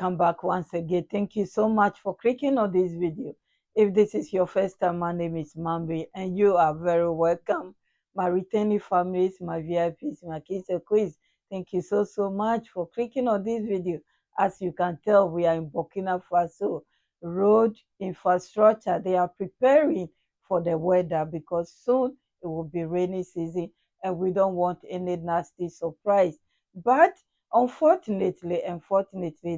Welcome back once again. Thank you so much for clicking on this video. If this is your first time, my name is Mambi and you are very welcome. My returning families, my VIPs, my kids and quiz, thank you so much for clicking on this video. As you can tell, we are in Burkina Faso. Road infrastructure, they are preparing for the weather because soon it will be rainy season and we don't want any nasty surprise. But unfortunately,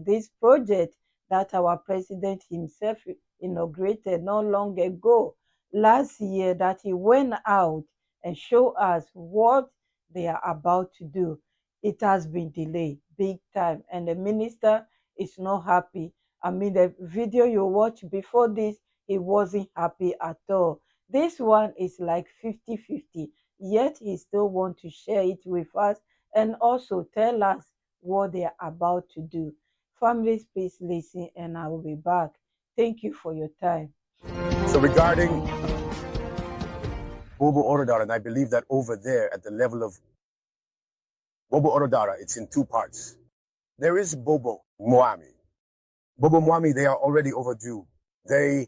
this project that our president himself inaugurated not long ago, last year, that he went out and showed us what they are about to do, it has been delayed big time, and the minister is not happy. I mean, the video you watched before this, he wasn't happy at all. This one is like 50-50, yet he still want to share it with us and also tell us what they are about to do. Families, please listen and I will be back. Thank you for your time. So regarding Bobo Orodara, and I believe that over there at the level of Bobo Orodara, it's in two parts. There is Bobo Mwami. Bobo Mwami, they are already overdue. They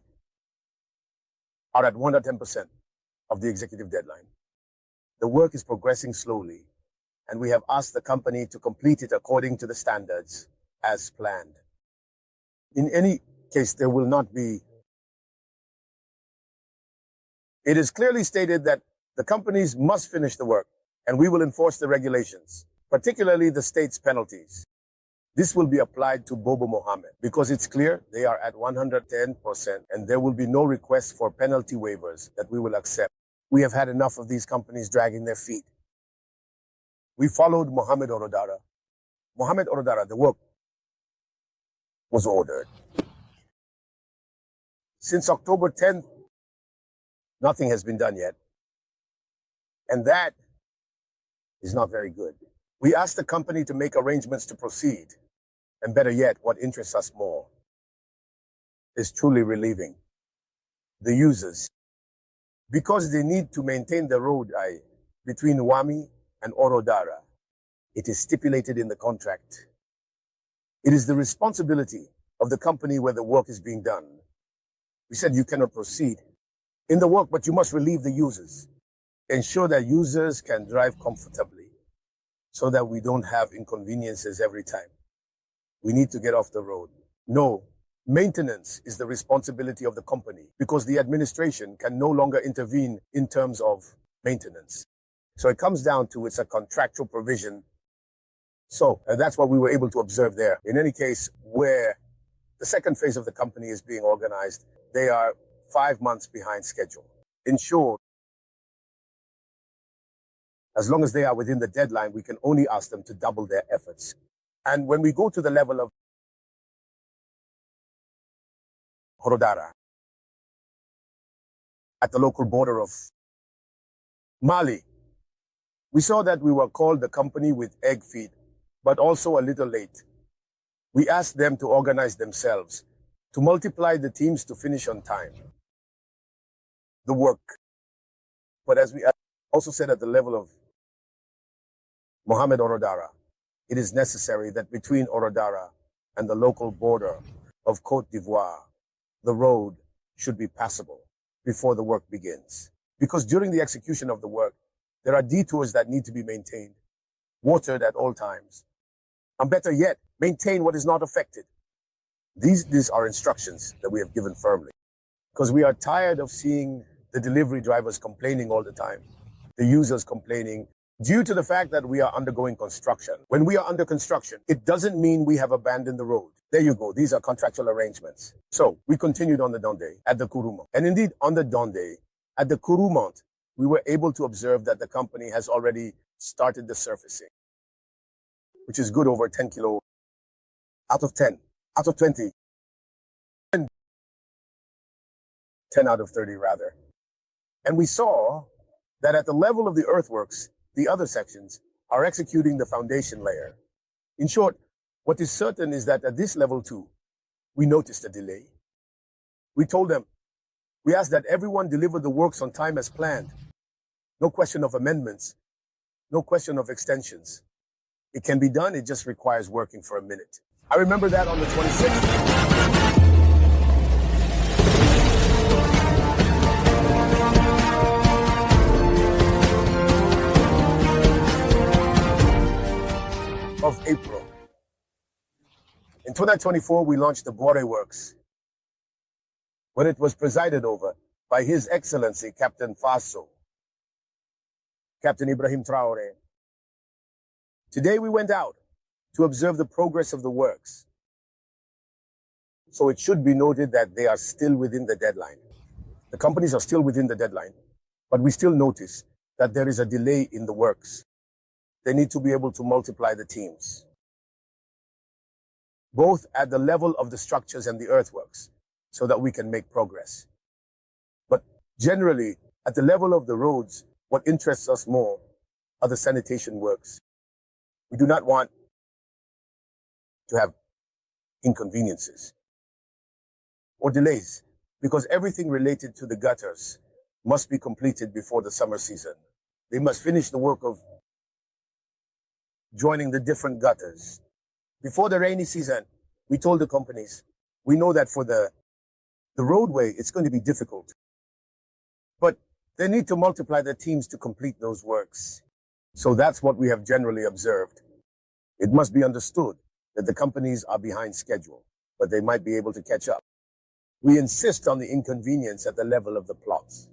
are at 110% of the executive deadline. The work is progressing slowly, and we have asked the company to complete it according to the standards as planned. In any case, there will not be. It is clearly stated that the companies must finish the work, and we will enforce the regulations, particularly the state's penalties. This will be applied to Bobo Mohammed because it's clear they are at 110%, and there will be no request for penalty waivers that we will accept. We have had enough of these companies dragging their feet. We followed Mohammed Orodara. Mohammed Orodara, the work was ordered. Since October 10th, nothing has been done yet. And that is not very good. We asked the company to make arrangements to proceed. And better yet, what interests us more is truly relieving the users, because they need to maintain the road between Wami and Orodara. It is stipulated in the contract. It is the responsibility of the company where the work is being done. We said you cannot proceed in the work, but you must relieve the users. Ensure that users can drive comfortably so that we don't have inconveniences every time. We need to get off the road. No, maintenance is the responsibility of the company because the administration can no longer intervene in terms of maintenance. So it comes down to it's a contractual provision. So that's what we were able to observe there. In any case, where the second phase of the company is being organized, they are 5 months behind schedule. In short, as long as they are within the deadline, we can only ask them to double their efforts. And when we go to the level of Horodara, at the local border of Mali, we saw that we were called the company with egg feet, but also a little late. We asked them to organize themselves, to multiply the teams to finish on time the work. But as we also said at the level of Mohammed Orodara, it is necessary that between Orodara and the local border of Côte d'Ivoire, the road should be passable before the work begins. Because during the execution of the work, there are detours that need to be maintained, watered at all times. And better yet, maintain what is not affected. These are instructions that we have given firmly, because we are tired of seeing the delivery drivers complaining all the time, the users complaining, due to the fact that we are undergoing construction. When we are under construction, it doesn't mean we have abandoned the road. There you go. These are contractual arrangements. So we continued on the Donde at the Kurumont. And indeed, on the Donde at the Kurumont, we were able to observe that the company has already started the surfacing, which is good over 10 kilo out of 10, out of 20, 10 out of 30 rather. And we saw that at the level of the earthworks, the other sections are executing the foundation layer. In short, what is certain is that at this level too, we noticed a delay. We told them, we asked that everyone deliver the works on time as planned. No question of amendments, no question of extensions. It can be done, it just requires working for a minute. I remember that on the 26th. Of April. In 2024, we launched the Bore Works, when it was presided over by His Excellency Captain Faso, Captain Ibrahim Traore. Today we went out to observe the progress of the works. So it should be noted that they are still within the deadline. The companies are still within the deadline, but we still notice that there is a delay in the works. They need to be able to multiply the teams, both at the level of the structures and the earthworks, so that we can make progress. But generally, at the level of the roads, what interests us more are the sanitation works. We do not want to have inconveniences or delays, because everything related to the gutters must be completed before the summer season. They must finish the work of joining the different gutters. Before the rainy season, we told the companies, we know that for the roadway, it's going to be difficult, but they need to multiply their teams to complete those works. So that's what we have generally observed. It must be understood that the companies are behind schedule, but they might be able to catch up. We insist on the inconvenience at the level of the plots.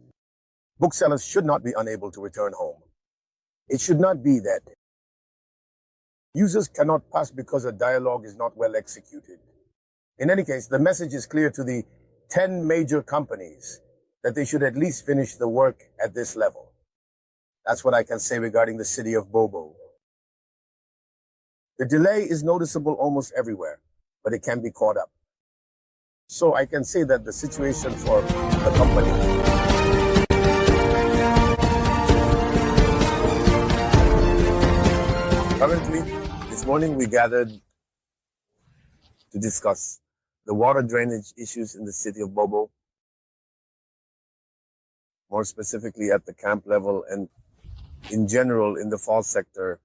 Booksellers should not be unable to return home. It should not be that users cannot pass because a dialogue is not well executed. In any case, the message is clear to the 10 major companies that they should at least finish the work at this level. That's what I can say regarding the city of Bobo. The delay is noticeable almost everywhere, but it can be caught up. So I can say that the situation for the company currently, this morning we gathered to discuss the water drainage issues in the city of Bobo, more specifically at the camp level and in general in the fall sector.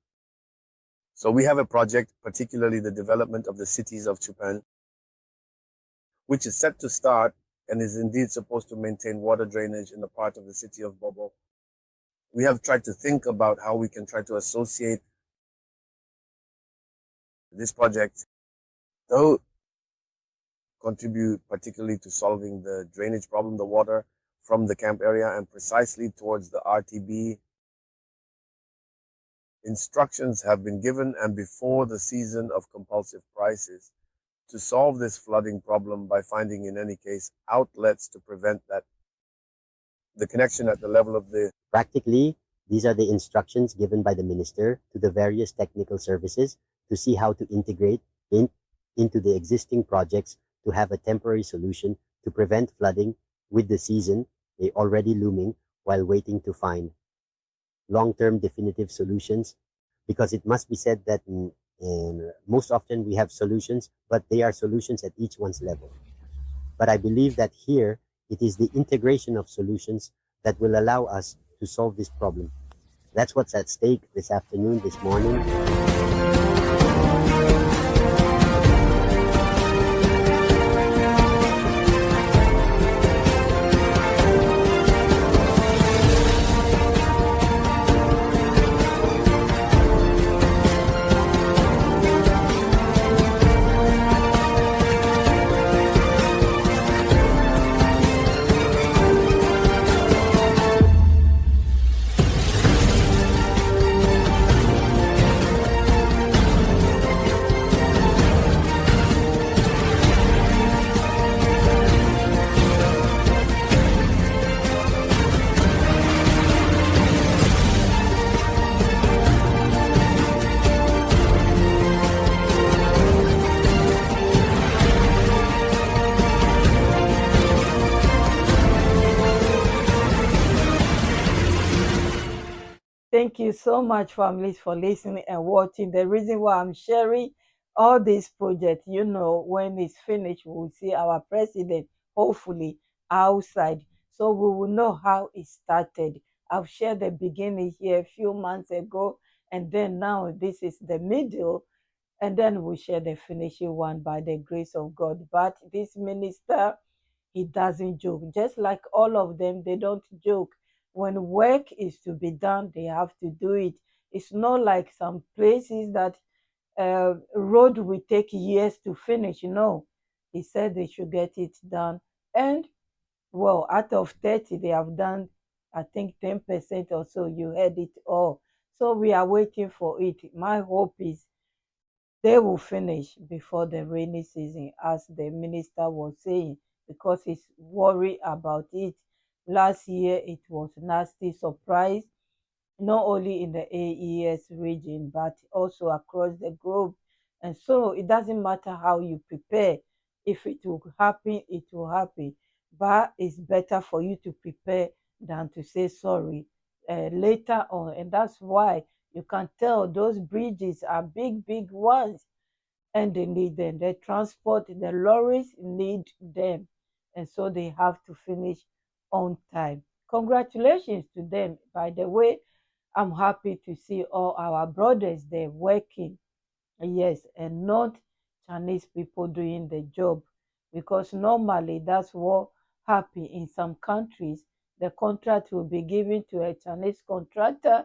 So we have a project, particularly the development of the cities of Chupan, which is set to start and is indeed supposed to maintain water drainage in the part of the city of Bobo. We have tried to think about how we can try to associate this project, though contribute particularly to solving the drainage problem, the water from the camp area and precisely towards the RTB. Instructions have been given and before the season of compulsive prices to solve this flooding problem by finding, in any case, outlets to prevent that the connection at the level of the... Practically, these are the instructions given by the minister to the various technical services to see how to integrate into the existing projects to have a temporary solution to prevent flooding with the season already looming while waiting to find long-term definitive solutions, because it must be said that most often we have solutions, but they are solutions at each one's level. But I believe that here it is the integration of solutions that will allow us to solve this problem. That's what's at stake this afternoon, this morning. Thank you so much, families, for listening and watching. The reason why I'm sharing all these projects, when it's finished, we'll see our president, hopefully, outside. So we will know how it started. I've shared the beginning here a few months ago, and then now this is the middle. and then we share the finishing one by the grace of God. But this minister, he doesn't joke. Just like all of them, they don't joke. When work is to be done, they have to do it. It's not like some places that road will take years to finish. No, he said they should get it done. And well, out of 30, they have done, I think, 10% or so. You heard it all. So we are waiting for it. My hope is they will finish before the rainy season, as the minister was saying, because he's worried about it. Last year, it was nasty surprise, not only in the AES region, but also across the globe. And so it doesn't matter how you prepare. If it will happen, it will happen. But it's better for you to prepare than to say sorry later on. And that's why you can tell those bridges are big, big ones, and they need them. The transport, the lorries need them. And so they have to finish on time. Congratulations to them. By the way, I'm happy to see all our brothers there working. Yes, and not Chinese people doing the job, because normally that's what happens in some countries. The contract will be given to a Chinese contractor,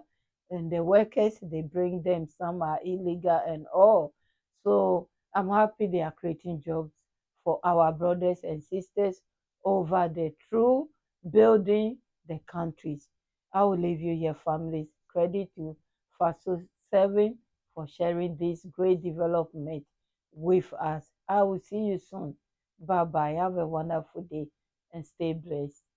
and the workers they bring them. Some are illegal and all. So I'm happy they are creating jobs for our brothers and sisters over the through building the countries. I will leave you here, families. Credit to Faso 7 for sharing this great development with us. I will see you soon. Bye bye. Have a wonderful day and stay blessed.